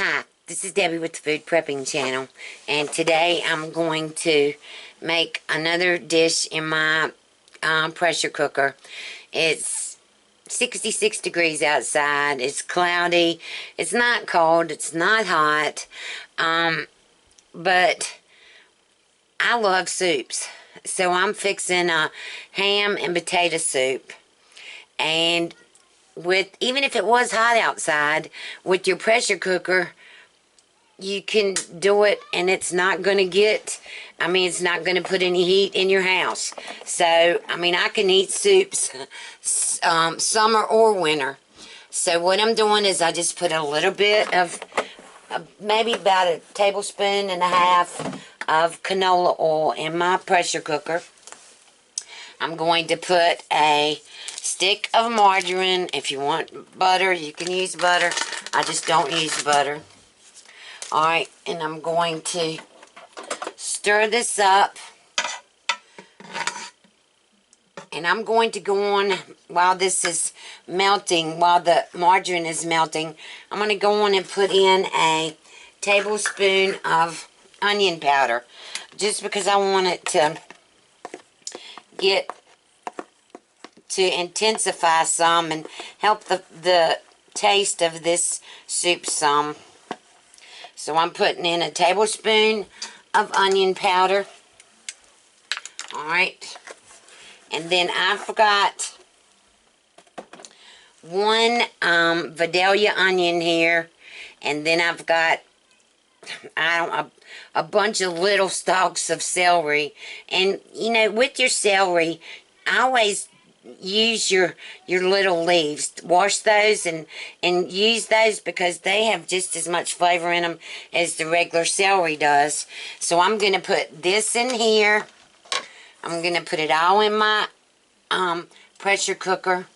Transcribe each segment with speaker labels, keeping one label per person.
Speaker 1: Hi, this is Debbie with the Food Prepping channel, and today I'm going to make another dish in my pressure cooker. It's 66 degrees outside, it's cloudy, it's not cold, it's not hot, but I love soups. So I'm fixing a ham and potato soup, and even if it was hot outside, with your pressure cooker, you can do it and it's not going to it's not going to put any heat in your house. So, I can eat soups summer or winter. So what I'm doing is I just put a little bit of, maybe about a tablespoon and a half of canola oil in my pressure cooker. I'm going to put a stick of margarine. If you want butter, you can use butter. I just don't use butter. Alright, and I'm going to stir this up. And I'm going to go on, while this is melting, while the margarine is melting, I'm going to go on and put in a tablespoon of onion powder. Just because I want it to intensify some and help the taste of this soup some. So I'm putting in a tablespoon of onion powder. Alright. And then I've got one Vidalia onion here. And then I've got a bunch of little stalks of celery. And, with your celery, I always use your little leaves. Wash those and use those, because they have just as much flavor in them as the regular celery does. So I'm going to put this in here. I'm going to put it all in my pressure cooker.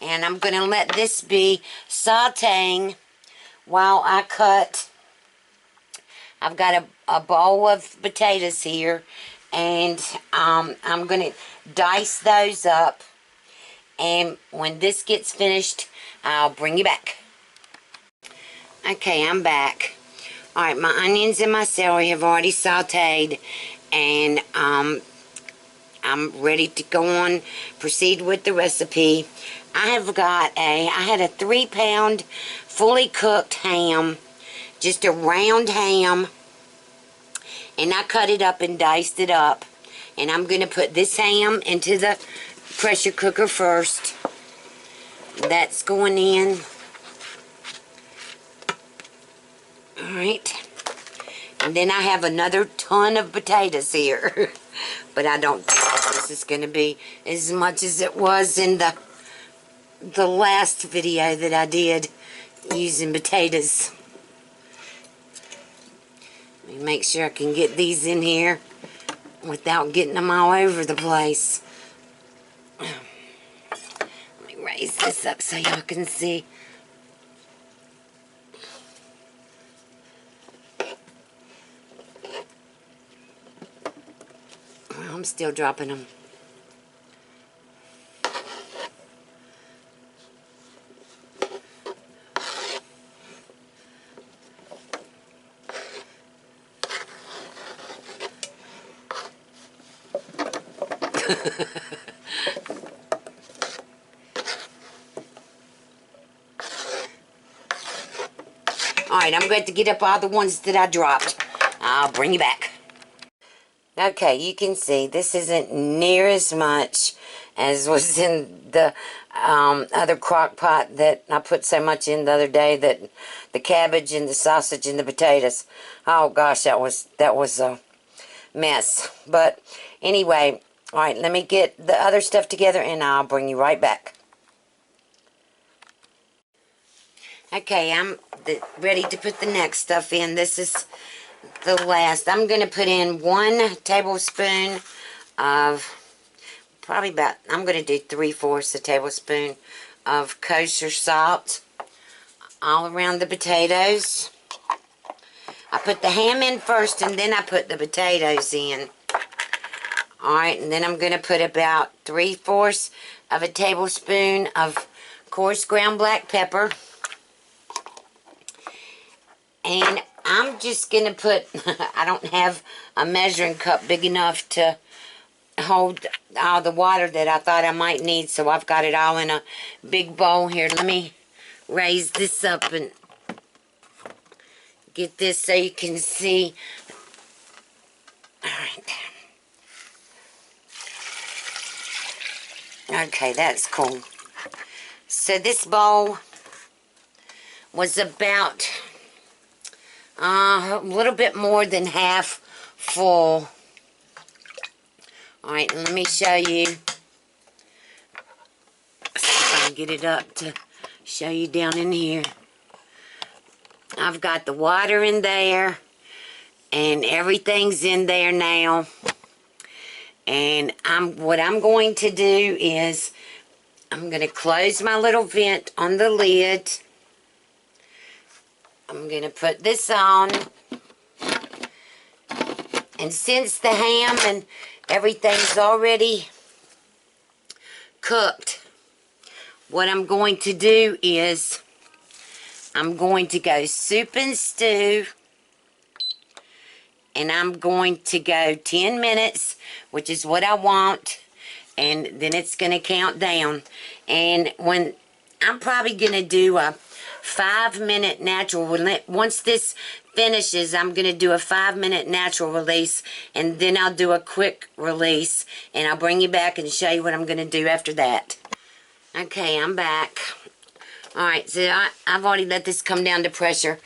Speaker 1: And I'm going to let this be sauteing while I cut. I've got a bowl of potatoes here, and I'm going to dice those up. And when this gets finished, I'll bring you back. Okay, I'm back. Alright, my onions and my celery have already sauteed, and I'm ready to go on, proceed with the recipe. I had a 3-pound fully cooked ham, just a round ham, and I cut it up and diced it up. And I'm going to put this ham into the pressure cooker first. That's going in. Alright. And then I have another ton of potatoes here. But I don't think this is going to be as much as it was in the last video that I did using potatoes. Let me make sure I can get these in here without getting them all over the place. Let me raise this up so y'all can see. I'm still dropping them. Alright, I'm going to get up all the ones that I dropped. I'll bring you back. Okay, you can see this isn't near as much as was in the other crock pot that I put so much in the other day, that the cabbage and the sausage and the potatoes. Oh gosh, that was a mess. But anyway, alright, let me get the other stuff together and I'll bring you right back. Okay, I'm ready to put the next stuff in. This is the last. I'm going to put in 1 tablespoon of, I'm going to do 3/4 a tablespoon of kosher salt all around the potatoes. I put the ham in first and then I put the potatoes in. Alright, and then I'm going to put about 3/4 of a tablespoon of coarse ground black pepper. And I'm just going to put, I don't have a measuring cup big enough to hold all the water that I thought I might need, so I've got it all in a big bowl here. Let me raise this up and get this so you can see. Alright. Okay, that's cool. So this bowl was about a little bit more than half full. Alright, let me show you. See if I can get it up to show you down in here. I've got the water in there, and everything's in there now. And what I'm going to do is I'm going to close my little vent on the lid. I'm going to put this on. And since the ham and everything's already cooked, what I'm going to do is I'm going to go soup and stew. And I'm going to go 10 minutes, which is what I want. And then it's going to count down. And when I'm probably going to do a 5-minute natural release. Once this finishes, I'm going to do a 5-minute natural release. And then I'll do a quick release. And I'll bring you back and show you what I'm going to do after that. Okay, I'm back. Alright, so I've already let this come down to pressure.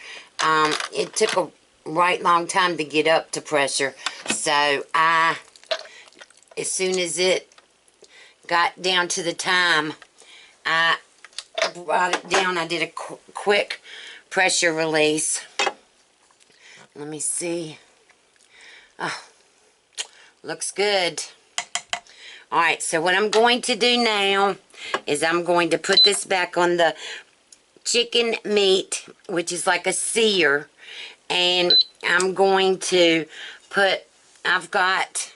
Speaker 1: It took a right long time to get up to pressure, so as soon as it got down to the time, I brought it down. I did a quick pressure release. Let me see. Oh, looks good. Alright, so what I'm going to do now is I'm going to put this back on the chicken meat, which is like a sear. And I'm going to put, I've got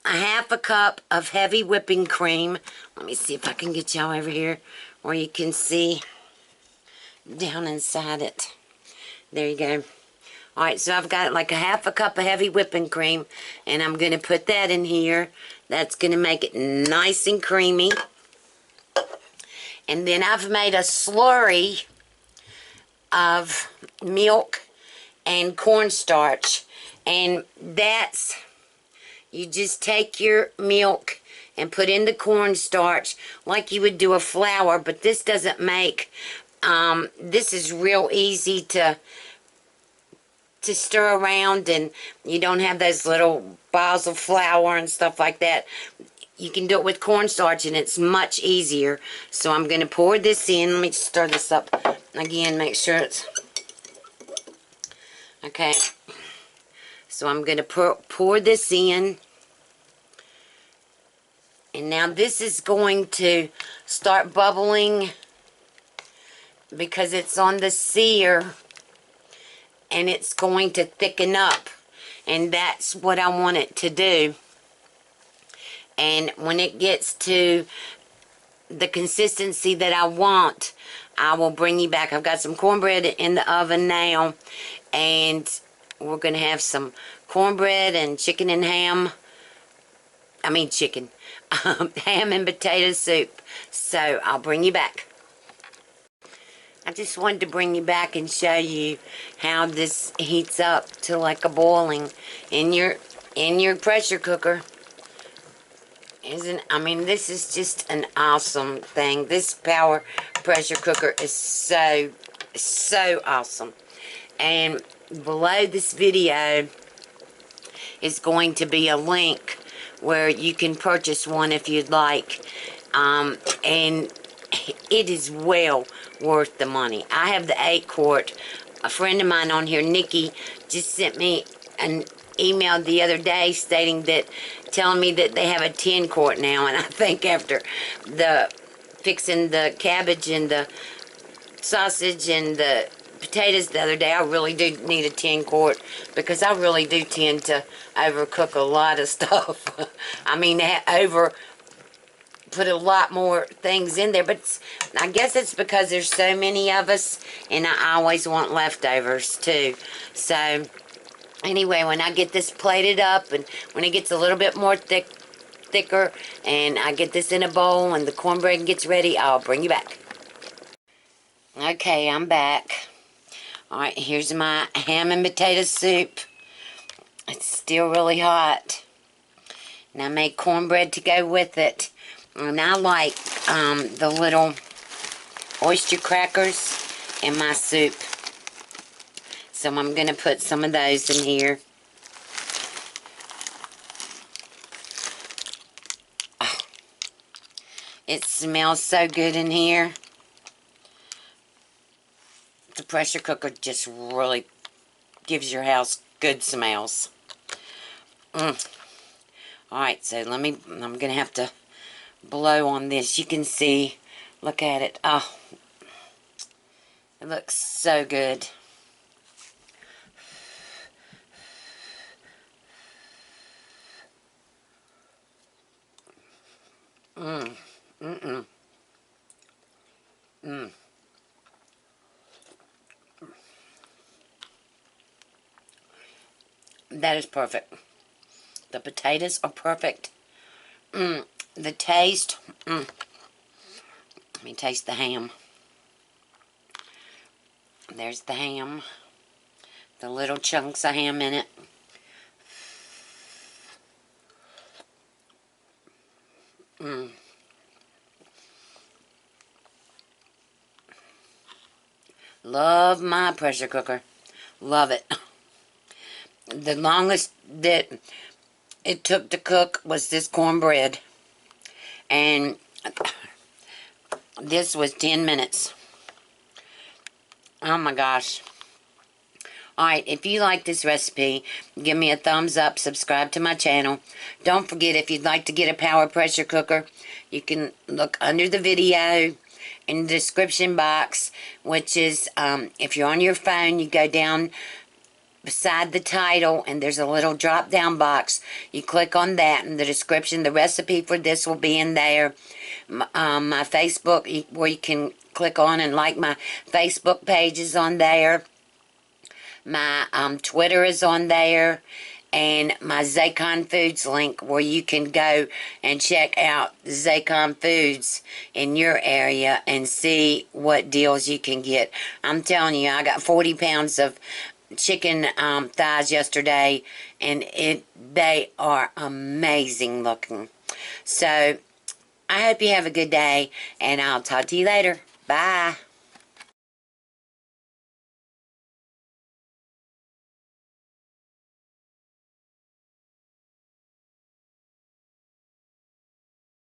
Speaker 1: a 1/2 cup of heavy whipping cream. Let me see if I can get y'all over here where you can see down inside it. There you go. Alright, so I've got like a 1/2 cup of heavy whipping cream, and I'm going to put that in here. That's going to make it nice and creamy. And then I've made a slurry of milk and cornstarch, and that's, you just take your milk and put in the cornstarch like you would do a flour, but this doesn't make, this is real easy to stir around, and you don't have those little balls of flour and stuff like that. You can do it with cornstarch, and it's much easier. So I'm going to pour this in. Let me stir this up again, make sure it's okay. So I'm going to pour this in. And now this is going to start bubbling because it's on the sear, and it's going to thicken up. And that's what I want it to do. And when it gets to the consistency that I want, I will bring you back. I've got some cornbread in the oven now, and we're going to have some cornbread and chicken and ham. I mean chicken. Ham and potato soup. So I'll bring you back. I just wanted to bring you back and show you how this heats up to like a boiling in your pressure cooker. I mean, this is just an awesome thing. This power pressure cooker is so awesome. And below this video is going to be a link where you can purchase one if you'd like. And it is well worth the money. I have the 8-quart. A friend of mine on here, Nikki, just sent me an email the other day telling me that they have a 10-quart now, and I think after fixing the cabbage and the sausage and the potatoes the other day. I really do need a 10 quart because I really do tend to overcook a lot of stuff. I mean, over put a lot more things in there, but I guess it's because there's so many of us, and I always want leftovers too. So anyway, when I get this plated up and when it gets a little bit more thicker and I get this in a bowl and the cornbread gets ready, I'll bring you back. Okay, I'm back. Alright, here's my ham and potato soup. It's still really hot. And I made cornbread to go with it. And I like the little oyster crackers in my soup. So I'm going to put some of those in here. Oh, it smells so good in here. The pressure cooker just really gives your house good smells. Alright, so I'm going to have to blow on this. You can see, look at it. Oh, it looks so good. That is perfect. The potatoes are perfect. The taste. Let me taste the ham. There's the ham. The little chunks of ham in it. Love my pressure cooker. Love it. The longest that it took to cook was this cornbread. And this was 10 minutes. Oh my gosh. Alright, if you like this recipe, give me a thumbs up, subscribe to my channel. Don't forget, if you'd like to get a power pressure cooker, you can look under the video in the description box, which is, if you're on your phone, you go down beside the title and there's a little drop down box. You click on that and the description, the recipe for this will be in there. My Facebook, where you can click on and like my Facebook page, is on there. My Twitter is on there. And my Zacon Foods link, where you can go and check out Zacon Foods in your area and see what deals you can get. I'm telling you, I got 40 pounds of chicken thighs yesterday, and they are amazing looking. So I hope you have a good day, and I'll talk to you later. Bye.